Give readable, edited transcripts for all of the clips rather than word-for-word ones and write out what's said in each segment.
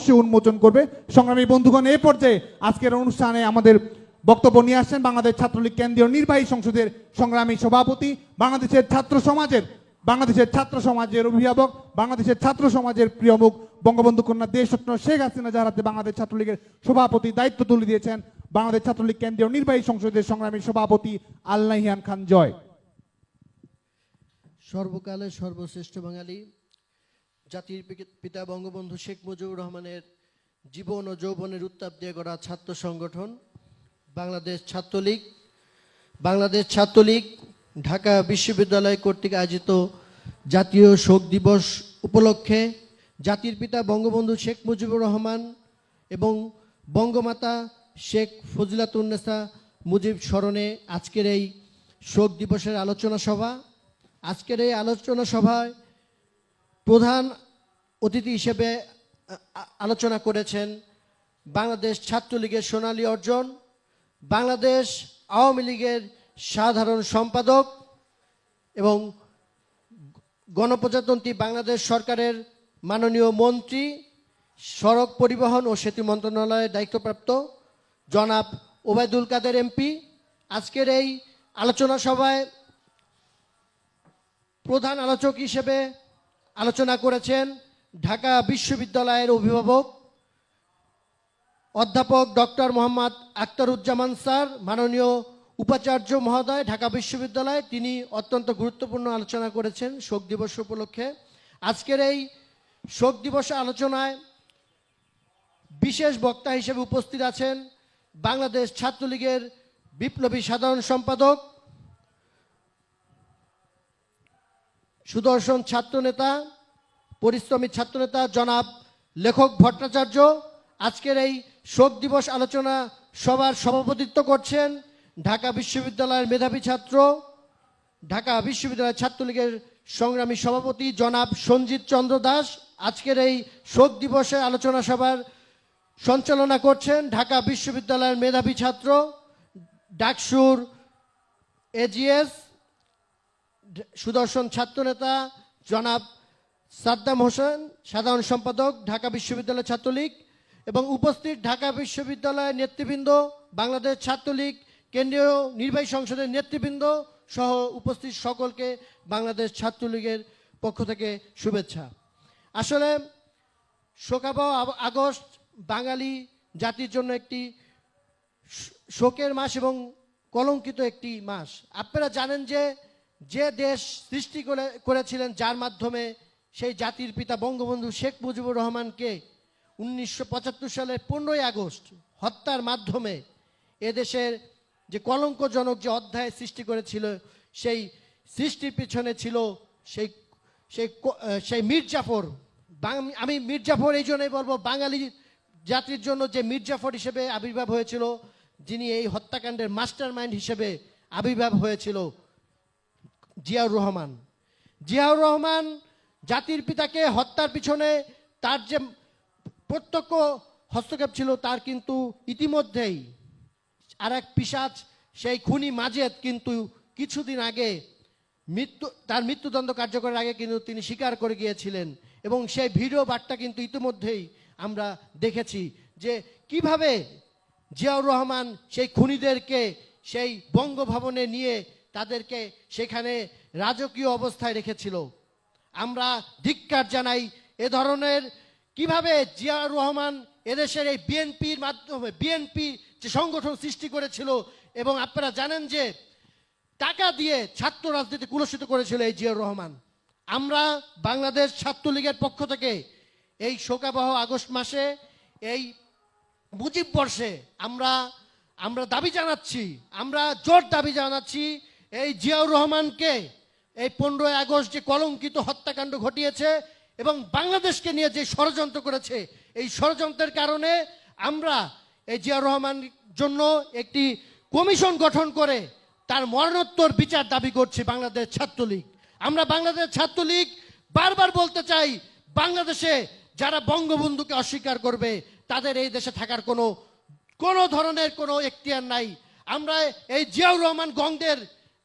অবশ্যই উন্মোচন করবে। সংগ্রামী বন্ধুগণ, এই পর্যায়ে আজকের অনুষ্ঠানে আমাদের বক্তব্য নিয়ে আসছেন বাংলাদেশ ছাত্রলীগ কেন্দ্রীয় নির্বাহী সংসদের সংগ্রামী সভাপতি, বাংলাদেশের ছাত্র সমাজের অভিভাবক, বাংলাদেশের ছাত্র সমাজের প্রিয় মুখ, বঙ্গবন্ধু কন্যা দেশরত্ন শেখ হাসিনা, যার হাতে বাংলাদেশ ছাত্রলীগের সভাপতি দায়িত্ব তুলে দিয়েছেন বাংলাদেশ ছাত্রলীগ কেন্দ্রীয় নির্বাহী সংসদের সংগ্রামী সভাপতি আল-নাহিয়ান খান জয়। সর্বকালের সর্বশ্রেষ্ঠ বাঙালি, জাতির পিতা বঙ্গবন্ধু শেখ মুজিবুর রহমানের জীবন ও যৌবনের উত্তাপ দিয়ে গড়া ছাত্র সংগঠন বাংলাদেশ ছাত্রলীগ ঢাকা বিশ্ববিদ্যালয় কর্তৃক আয়োজিত জাতীয় শোক দিবস উপলক্ষে জাতির পিতা বঙ্গবন্ধু শেখ মুজিবুর রহমান এবং বঙ্গমাতা শেখ ফজিলাতুন্নেসা মুজিব স্মরণে আজকের এই শোক দিবসের আলোচনা সভা। আজকের এই আলোচনা সভায় প্রধান অতিথি হিসেবে আলোচনা করেছেন বাংলাদেশ ছাত্রলীগের সোনালী অর্জন, বাংলাদেশ আওয়ামী লীগের সাধারণ সম্পাদক এবং গণপ্রজাতন্ত্রী বাংলাদেশ সরকারের মাননীয় মন্ত্রী, সড়ক পরিবহন ও সেতু মন্ত্রণালয়ের দায়িত্বপ্রাপ্ত জনাব ওবায়দুল কাদের এমপি। আজকের এই আলোচনা সভায় প্রধান আলোচক হিসেবে আলোচনা করেছেন ঢাকা বিশ্ববিদ্যালয়ের অভিভাবক অধ্যাপক ডক্টর মোহাম্মদ আখতারুজ্জামান স্যার, মাননীয় উপাচার্য মহোদয় ঢাকা বিশ্ববিদ্যালয়। তিনি অত্যন্ত গুরুত্বপূর্ণ আলোচনা করেছেন শোক দিবস উপলক্ষে। আজকের এই শোক দিবস আলোচনায় বিশেষ বক্তা হিসেবে উপস্থিত আছেন বাংলাদেশ ছাত্রলীগের বিপ্লবী সাধারণ সম্পাদক, সুদর্শন ছাত্রনেতা, পরিশ্রমী ছাত্রনেতা জনাব লেখক ভট্টাচার্য। আজকের এই শোক দিবস আলোচনা সভার সভাপতিত্ব করছেন ঢাকা বিশ্ববিদ্যালয়ের মেধাবী ছাত্র, ঢাকা বিশ্ববিদ্যালয় ছাত্রলীগের সংগ্রামী সভাপতি জনাব সঞ্জিত চন্দ্র দাস। আজকের এই শোক দিবসের আলোচনা সভার সঞ্চালনা করছেন ঢাকা বিশ্ববিদ্যালয়ের মেধাবী ছাত্র, ডাকসুর এজিএস সুদর্শন ছাত্রনেতা জনাব সাদ্দাম হোসেন, সাধারণ সম্পাদক ঢাকা বিশ্ববিদ্যালয় ছাত্রলীগ, এবং উপস্থিত ঢাকা বিশ্ববিদ্যালয়ের নেতৃবৃন্দ, বাংলাদেশ ছাত্রলীগ কেন্দ্রীয় নির্বাহী সংসদের নেতৃবৃন্দ সহ উপস্থিত সকলকে বাংলাদেশ ছাত্রলীগের পক্ষ থেকে শুভেচ্ছা। আসলে শোকাবহ আগস্ট বাঙালি জাতির জন্য একটি শোকের মাস এবং কলঙ্কিত একটি মাস। আপনারা জানেন যে দেশ সৃষ্টি করেছিলেন, যার মাধ্যমে সেই জাতির পিতা বঙ্গবন্ধু শেখ মুজিবুর রহমানকে 1975 সালের 15ই আগস্ট হত্যার মাধ্যমে এদেশের যে কলঙ্কজনক যে অধ্যায় সৃষ্টি করেছিল, সেই সৃষ্টির পিছনে ছিল সেই মির্জাফর। আমি মির্জাফর এই জন্যই বলবো, বাঙালি জাতির জন্য যে মির্জাফর হিসেবে আবির্ভাব হয়েছিল, যিনি এই হত্যাকাণ্ডের মাস্টার মাইন্ড হিসেবে আবির্ভাব হয়েছিল, জিয়াউর রহমান জাতির পিতাকে হত্যার পিছনে তার যে প্রত্যক্ষ হস্তক্ষেপ ছিল, তার কিন্তু ইতিমধ্যেই আর এক পিশাচ সেই খুনি মাজেদ কিন্তু কিছুদিন আগে তার মৃত্যুদণ্ড কার্যকরের আগে কিন্তু তিনি স্বীকার করে গিয়েছিলেন। এবং সেই ভিডিও বার্তা কিন্তু ইতিমধ্যেই আমরা দেখেছি যে কিভাবে জিয়াউর রহমান সেই খুনিদেরকে সেই বঙ্গভবনে নিয়ে তাদেরকে সেখানে রাজকীয় অবস্থায় রেখেছিল। আমরা ধিক্কার জানাই এ ধরনের, কিভাবে জিয়াউর রহমান এদেশের এই বিএনপির মাধ্যমে, বিএনপি যে সংগঠন সৃষ্টি করেছিল, এবং আপনারা জানেন যে টাকা দিয়ে ছাত্র রাজনীতি কুলসিত করেছিল এই জিয়াউর রহমান। আমরা বাংলাদেশ ছাত্রলীগের পক্ষ থেকে এই শোকাবহ আগস্ট মাসে, এই মুজিব বর্ষে আমরা দাবি জানাচ্ছি, আমরা জোর দাবি জানাচ্ছি এই জিয়াউর রহমানকে, এই 15ই আগস্ট যে কলঙ্কিত হত্যাকাণ্ড ঘটিয়েছে এবং বাংলাদেশকে নিয়ে যে ষড়যন্ত্র করেছে, এই ষড়যন্ত্রের কারণে আমরা এই জিয়াউর রহমানের জন্য একটি কমিশন গঠন করে তার মরণোত্তর বিচার দাবি করছি বাংলাদেশ ছাত্রলীগ। আমরা বাংলাদেশ ছাত্রলীগ বারবার বলতে চাই, বাংলাদেশে যারা বঙ্গবন্ধুকে অস্বীকার করবে তাদের এই দেশে থাকার কোনো ধরনের কোনো এখতিয়ার নাই। আমরা এই জিয়াউর রহমান গংদের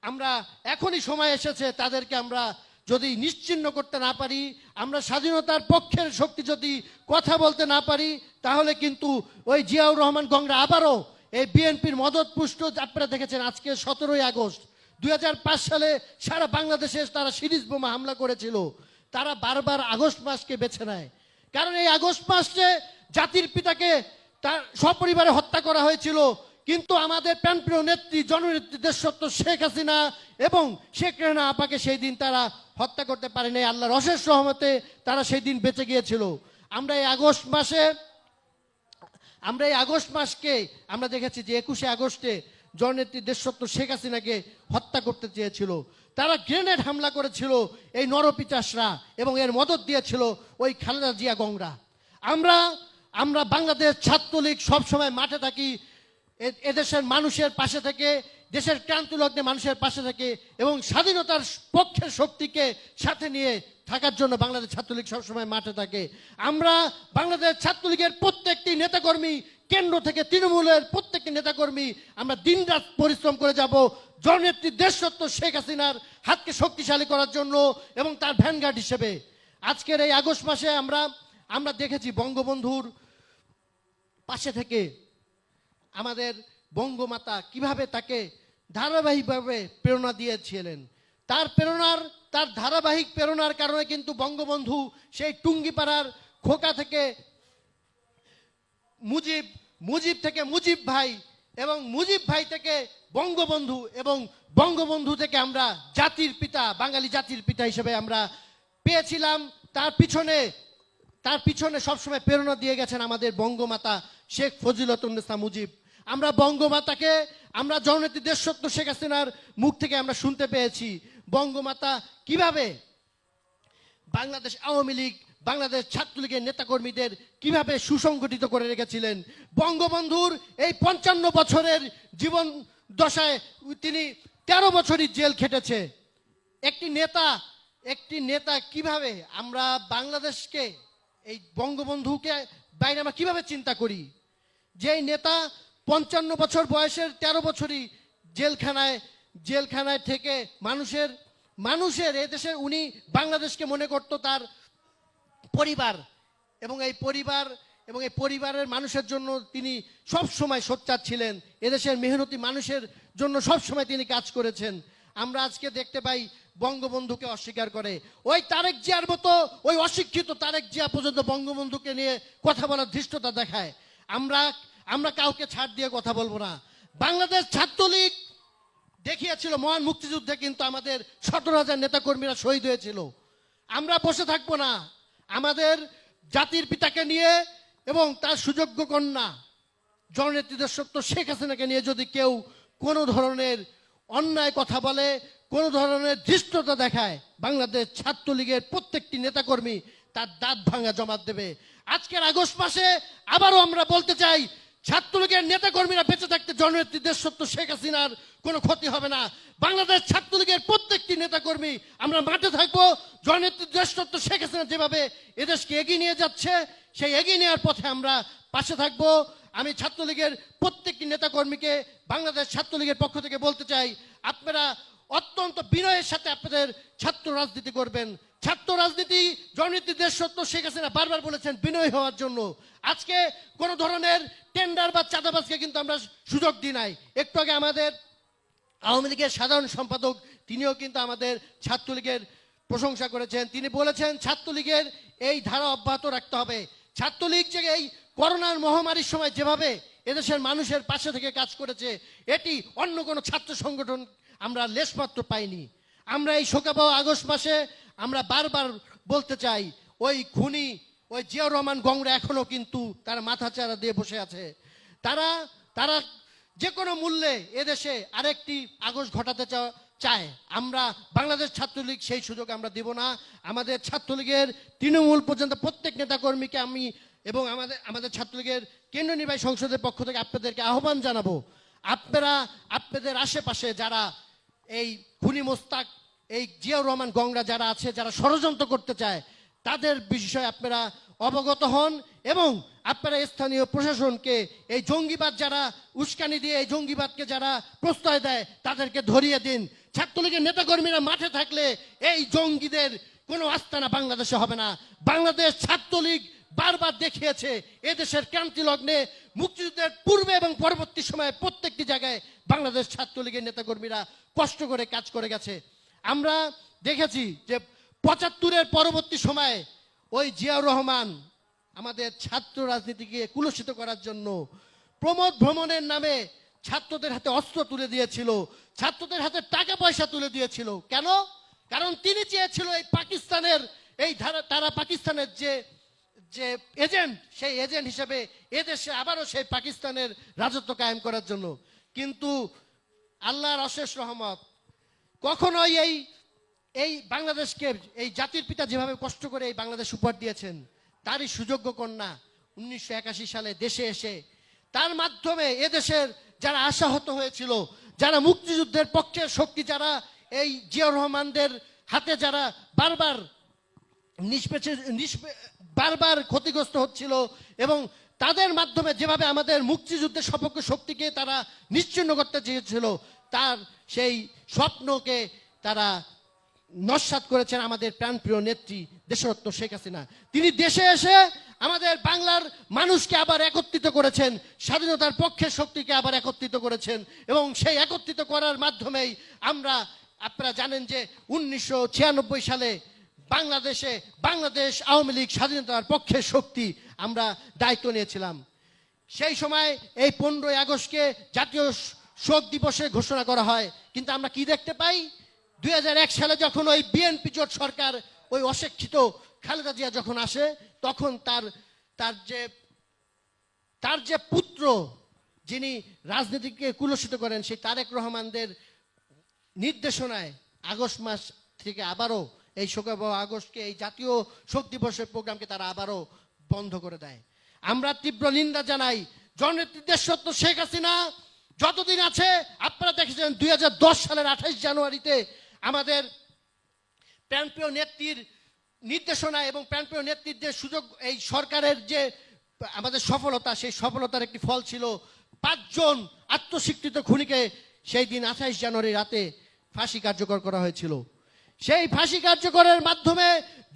আমরা এখনই সময় এসেছে তাদেরকে আমরা যদি নিশ্চিহ্ন করতে না পারি, আমরা স্বাধীনতার পক্ষের শক্তি যদি কথা বলতে না পারি, তাহলে কিন্তু ওই জিয়াউর রহমান গংরা আবারও এই বিএনপির মদতপুষ্ট, আপনারা দেখেছেন আজকে 17ই আগস্ট 2005 সালে সারা বাংলাদেশে তারা সিরিজ বোমা হামলা করেছিল। তারা বারবার আগস্ট মাসকে বেছে নেয়, কারণ এই আগস্ট মাসে জাতির পিতাকে তার সপরিবারে হত্যা করা হয়েছিল। কিন্তু আমাদের প্রাণপ্রিয় নেত্রী জননেত্রী দেশরত্ন শেখ হাসিনা এবং শেখ রেহানা আপাকে সেই দিন তারা হত্যা করতে পারেনি। আল্লাহর অশেষ রহমতে তারা সেই দিন বেঁচে গিয়েছিল। আমরা এই আগস্ট মাসকে আমরা দেখেছি যে 21শে আগস্টে জননেত্রী দেশরত্ন শেখ হাসিনাকে হত্যা করতে চেয়েছিল। তারা গ্রেনেড হামলা করেছিল এই নরপিচাসরা, এবং এর মদত দিয়েছিল ওই খালেদা জিয়া গংরা। আমরা বাংলাদেশ ছাত্রলীগ সবসময় মাঠে থাকি এদেশের মানুষের পাশে থেকে, দেশের ক্রান্তি লগ্নে মানুষের পাশে থেকে, এবং স্বাধীনতার পক্ষের শক্তিকে সাথে নিয়ে থাকার জন্য বাংলাদেশ ছাত্রলীগ সবসময় মাঠে থাকে। আমরা বাংলাদেশ ছাত্রলীগের প্রত্যেকটি নেতাকর্মী, কেন্দ্র থেকে তৃণমূলের প্রত্যেকটি নেতাকর্মী আমরা দিনরাত পরিশ্রম করে যাব জননেত্রী দেশরত্ন শেখ হাসিনার হাতকে শক্তিশালী করার জন্য এবং তার ভ্যানগার্ড হিসেবে। আজকের এই আগস্ট মাসে আমরা দেখেছি বঙ্গবন্ধুর পাশে থেকে আমাদের বঙ্গমাতা কিভাবে তাকে ধারাবাহিকভাবে প্রেরণা দিয়েছিলেন। তার ধারাবাহিক প্রেরণার কারণে কিন্তু বঙ্গবন্ধু সেই টুঙ্গিপাড়ার খোকা থেকে মুজিব থেকে মুজিব ভাই, এবং মুজিব ভাই থেকে বঙ্গবন্ধু, এবং বঙ্গবন্ধু থেকে আমরা জাতির পিতা, বাঙালি জাতির পিতা হিসেবে আমরা পেয়েছিলাম। তার পিছনে সবসময় প্রেরণা দিয়ে গেছেন আমাদের বঙ্গমাতা শেখ ফজিলতুন্নেসা মুজিব। আমরা বঙ্গমাতাকে, আমরা জননেত্রী দেশরত্ন শেখ হাসিনার মুখ থেকে আমরা শুনতে পেয়েছি বঙ্গমাতা কিভাবে বাংলাদেশ আওয়ামী লীগ, বাংলাদেশ ছাত্রলীগের নেতাকর্মীদের কিভাবে সুসংগঠিত করে রেখেছিলেন। বঙ্গবন্ধুর এই 55 বছরের জীবন দশায় তিনি 13 বছরই জেল খেটেছে। একটি নেতা কিভাবে আমরা বাংলাদেশকে, এই বঙ্গবন্ধুকে বাইরে আমরা কিভাবে চিন্তা করি, যেই নেতা 55 বছর বয়সের 13 বছরই জেলখানায় থেকে মানুষের এদেশের, উনি বাংলাদেশকে মনে করত তার পরিবার, এবং এই পরিবারের মানুষের জন্য তিনি সব সময় সোচ্চার ছিলেন। এদেশের মেহনতি মানুষের জন্য সব সময় তিনি কাজ করেছেন। আমরা আজকে দেখতে পাই বঙ্গবন্ধুকে অস্বীকার করে ওই তারেক জিয়ার মতো, ওই অশিক্ষিত তারেক জিয়া পর্যন্ত বঙ্গবন্ধুকে নিয়ে কথা বলার ধৃষ্টতা দেখায়। আমরা কাউকে ছাড় দিয়ে কথা বলবো না। বাংলাদেশ ছাত্রলীগ দেখিয়েছিল মহান মুক্তিযুদ্ধে কিন্তু আমাদের 17,000 নেতাকর্মীরা শহীদ হয়েছিল। আমরা বসে থাকবো না। আমাদের জাতির পিতাকে নিয়ে এবং তার সুযোগ্য কন্যা জননেত্রী দেশরত্ন শেখ হাসিনাকে নিয়ে যদি কেউ কোনো ধরনের অন্যায় কথা বলে, কোনো ধরনের ধৃষ্টতা দেখায়, বাংলাদেশ ছাত্রলীগের প্রত্যেকটি নেতাকর্মী তার দাঁত ভাঙা জবাব দেবে। আজকের আগস্ট মাসে আবারও আমরা বলতে চাই, ছাত্রলীগের নেতাকর্মীরা বেঁচে থাকতে জননেত্রী দেশরত্ন শেখ হাসিনার কোনো ক্ষতি হবে না। বাংলাদেশ ছাত্রলীগের প্রত্যেকটি নেতাকর্মী আমরা মাঠে থাকবো। জননেত্রী দেশরত্ন শেখ হাসিনা যেভাবে এদেশকে এগিয়ে নিয়ে যাচ্ছে, সেই এগিয়ে নেওয়ার পথে আমরা পাশে থাকবো। আমি ছাত্রলীগের প্রত্যেকটি নেতাকর্মীকে বাংলাদেশ ছাত্রলীগের পক্ষ থেকে বলতে চাই, আপনারা অত্যন্ত বিনয়ের সাথে আপনাদের ছাত্র রাজনীতি করবেন। ছাত্র রাজনীতি জননেত্রী দেশরত্ন শেখ হাসিনা বারবার বলেছেন বিনয় হওয়ার জন্য। আজকে কোনো ধরনের টেন্ডার বা চাঁদাবাজকে কিন্তু আমরা সুযোগ দিই নাই। একটু আগে আমাদের আওয়ামী লীগের সাধারণ সম্পাদক তিনিও কিন্তু আমাদের ছাত্রলীগের প্রশংসা করেছেন। তিনি বলেছেন ছাত্রলীগের এই ধারা অব্যাহত রাখতে হবে। ছাত্রলীগ যে এই করোনার মহামারীর সময় যেভাবে এদেশের মানুষের পাশে থেকে কাজ করেছে, এটি অন্য কোনো ছাত্র সংগঠন আমরা লেশমাত্র পাইনি। আমরা এই শোকাবহ আগস্ট মাসে আমরা বারবার বলতে চাই, ওই খুনি ওই জিয়াউর রহমান গংরা এখনো কিন্তু তারা মাথা চারা দিয়ে বসে আছে। তারা যে কোনো মূল্যে এদেশে আরেকটি আগস্ট ঘটাতে চায়। আমরা বাংলাদেশ ছাত্রলীগ সেই সুযোগ আমরা দেব না। আমাদের ছাত্রলীগের তৃণমূল পর্যন্ত প্রত্যেক নেতাকর্মীকে আমি এবং আমাদের ছাত্রলীগের কেন্দ্রীয় নির্বাহী সংসদের পক্ষ থেকে আপনাদেরকে আহ্বান জানাবো, আপনারা আপনাদের আশেপাশে যারা এই খুনি মোস্তাক, এই জিয়াউর রহমান গংরা যারা আছে, যারা ষড়যন্ত্র করতে চায়, তাদের বিষয়ে আপনারা অবগত হন এবং আপনারা স্থানীয় প্রশাসনকে এই জঙ্গিবাদ যারা উস্কানি দিয়ে এই জঙ্গিবাদকে যারা প্রশ্রয় দেয় তাদেরকে ধরিয়ে দিন। ছাত্রলীগের নেতাকর্মীরা মাঠে থাকলে এই জঙ্গিদের কোনো আস্তানা বাংলাদেশে হবে না। বাংলাদেশ ছাত্রলীগ বারবার দেখিয়েছে এদেশের ক্রান্তি লগ্নে মুক্তিযুদ্ধের পূর্বে এবং পরবর্তী সময়ে প্রত্যেকটি জায়গায় বাংলাদেশ ছাত্রলীগের নেতাকর্মীরা কষ্ট করে কাজ করে গেছে। আমরা দেখেছি যে ৭৫-এর পরবর্তী সময়ে ওই জিয়াউর রহমান আমাদের ছাত্র রাজনীতিকে কুলসিত করার জন্য প্রমোদ ভ্রমণের নামে ছাত্রদের হাতে অস্ত্র তুলে দিয়েছিল, ছাত্রদের হাতে টাকা পয়সা তুলে দিয়েছিল। কেন? কারণ তিনি চেয়েছিল এই পাকিস্তানের তারা পাকিস্তানের যে এজেন্ট, সেই এজেন্ট হিসেবে এদেশে আবারও সেই পাকিস্তানের রাজত্ব কায়েম করার জন্য। কিন্তু আল্লাহর অশেষ রহমত, কখনোই এই বাংলাদেশকে এই জাতির পিতা যেভাবে কষ্ট করে এই বাংলাদেশ উপহার দিয়েছেন, তারই সুযোগ্য কন্যা 1981 সালে দেশে এসে তার মাধ্যমে এদেশের যারা আশাহত হয়েছিল, যারা মুক্তিযুদ্ধের পক্ষের শক্তি, যারা এই জিয়াউর রহমানদের হাতে যারা বারবার ক্ষতিগ্রস্ত হচ্ছিল এবং তাদের মাধ্যমে যেভাবে আমাদের মুক্তিযুদ্ধের সপক্ষ শক্তিকে তারা নিশ্চিহ্ন করতে চেয়েছিল, তার সেই স্বপ্নকে তারা নস্যাৎ করেছেন আমাদের প্রাণপ্রিয় নেত্রী দেশরত্ন শেখ হাসিনা। তিনি দেশে এসে আমাদের বাংলার মানুষকে আবার একত্রিত করেছেন, স্বাধীনতার পক্ষের শক্তিকে আবার একত্রিত করেছেন এবং সেই একত্রিত করার মাধ্যমেই আপনারা জানেন যে 1996 সালে বাংলাদেশ আওয়ামী লীগ স্বাধীনতার পক্ষের শক্তি আমরা দায়িত্ব নিয়েছিলাম। সেই সময় এই 15ই আগস্টকে জাতীয় শোক দিবসে ঘোষণা করা হয়। কিন্তু আমরা কি দেখতে পাই? 2001 সালে যখন ওই বিএনপি জোট সরকার, ওই অশিক্ষিত খালেদা জিয়া যখন আসে, তখন তার যে পুত্র যিনি রাজনীতিকে কুলসিত করেন, সেই তারেক রহমানদের নির্দেশনায় আগস্ট মাস থেকে আবারও এই শোকাবহ আগস্টকে, এই জাতীয় শোক দিবসের প্রোগ্রামকে তারা আবারও বন্ধ করে দেয়। আমরা তীব্র নিন্দা জানাই। জননেত্রী দেশরত্ন শেখ হাসিনা যতদিন আছে, আপনারা দেখেছেন 2010 সালের 28 জানুয়ারিতে আমাদের প্রাণপ্রিয় নেত্রীর নির্দেশনা এবং প্রাণপ্রিয় নেত্রীর যে সুযোগ, এই সরকারের যে আমাদের সফলতা, সেই সফলতার একটি ফল ছিল 5 জন আত্মস্বীকৃত খুনিকে সেই দিন 28 জানুয়ারি রাতে ফাঁসি কার্যকর করা হয়েছিল। সেই ফাঁসি কার্যকরের মাধ্যমে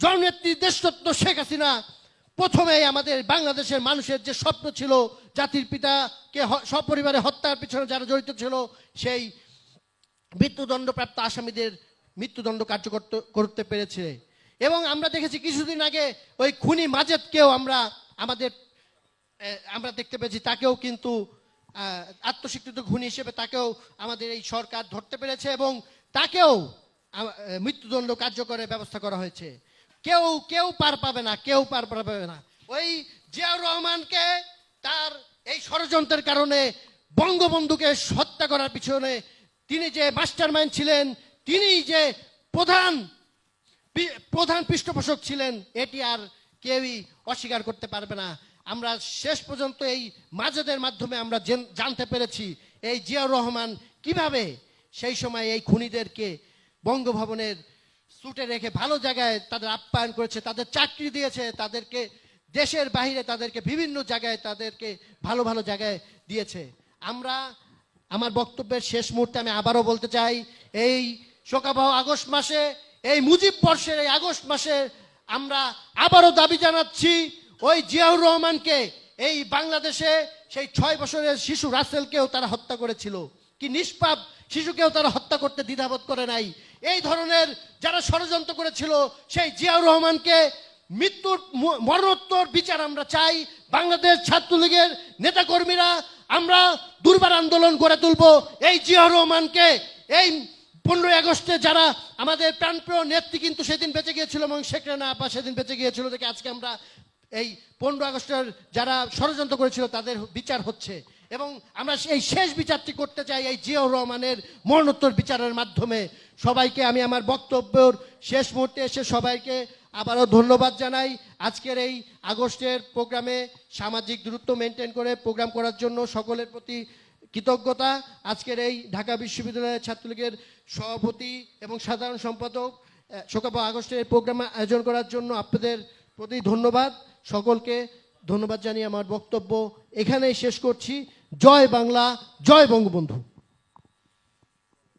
জননেত্রী দেশরত্ন শেখ হাসিনা প্রথমেই আমাদের বাংলাদেশের মানুষের যে স্বপ্ন ছিল, জাতির পিতাকে সপরিবারে হত্যার পিছনে যারা জড়িত ছিল, সেই মৃত্যুদণ্ডপ্রাপ্ত আসামিদের মৃত্যুদণ্ড কার্যকর করতে পেরেছে। এবং আমরা দেখেছি কিছুদিন আগে ওই খুনি মাজেদকেও আমরা দেখতে পেয়েছি, তাকেও কিন্তু আত্মস্বীকৃত খুনি হিসেবে তাকেও আমাদের এই সরকার ধরতে পেরেছে এবং তাকেও মৃত্যুদণ্ড কার্যকরের ব্যবস্থা করা হয়েছে। কেউ পার পাবে না। ওই জিয়াউর রহমানকে তার এই ষড়যন্ত্রের কারণে বঙ্গবন্ধুকে হত্যা করার পিছনে তিনি যে মাস্টার মাইন্ড ছিলেন, তিনি যে প্রধান পৃষ্ঠপোষক ছিলেন, এটি আর কেউই অস্বীকার করতে পারবে না। আমরা শেষ পর্যন্ত এই মাজেদের মাধ্যমে আমরা জানতে পেরেছি এই জিয়াউর রহমান কিভাবে সেই সময় এই খুনিদেরকে বঙ্গভবনের সুটে রেখে ভালো জায়গায় তাদের আপ্যায়ন করেছে, তাদের চাকরি দিয়েছে, তাদেরকে দেশের বাইরে তাদেরকে বিভিন্ন জায়গায় তাদেরকে ভালো ভালো জায়গায় দিয়েছে। আমার বক্তব্যের শেষ মুহূর্তে আমি আবারও বলতে চাই, এই শোকাবহ আগস্ট মাসে, এই মুজিব বর্ষের এই আগস্ট মাসে আমরা আবারও দাবি জানাচ্ছি, ওই জিয়াউর রহমানকে এই বাংলাদেশে সেই 6 বছরের শিশু রাসেলকেও তারা হত্যা করেছিল, কি নিষ্পাপ শিশুকেও তারা হত্যা করতে দ্বিধাবোধ করে নাই। এই ধরনের যারা ষড়যন্ত্র করেছিল, সেই জিয়াউর রহমানকে মরণোত্তর বিচার আমরা চাই। বাংলাদেশ ছাত্রলীগের নেতাকর্মীরা আমরা দুর্বার আন্দোলন গড়ে তুলব। এই জিয়াউর রহমানকে, এই 15ই আগস্টে যারা আমাদের প্রাণপ্রিয় নেত্রী কিন্তু সেদিন বেঁচে গিয়েছিল এবং শেখ রেহানা আপা সেদিন বেঁচে গিয়েছিল, দেখে আজকে আমরা এই 15 আগস্টের যারা ষড়যন্ত্র করেছিল তাদের বিচার হচ্ছে এবং আমরা এই শেষ বিচারটি করতে চাই এই জিয়াউর রহমানের মরণোত্তর বিচারের মাধ্যমে। সবাইকে আমি আমার বক্তব্যের শেষ মুহূর্তে এসে সবাইকে আবারও ধন্যবাদ জানাই। আজকের এই আগস্টের প্রোগ্রামে সামাজিক দূরত্ব মেনটেন করে প্রোগ্রাম করার জন্য সকলের প্রতি কৃতজ্ঞতা। আজকের এই ঢাকা বিশ্ববিদ্যালয়ের ছাত্রলীগের সভাপতি এবং সাধারণ সম্পাদক শোকাবহ আগস্টের প্রোগ্রাম আয়োজন করার জন্য আপনাদের প্রতি ধন্যবাদ। সকলকে ধন্যবাদ জানিয়ে আমার বক্তব্য এখানেই শেষ করছি। জয় বাংলা, জয় বঙ্গবন্ধু।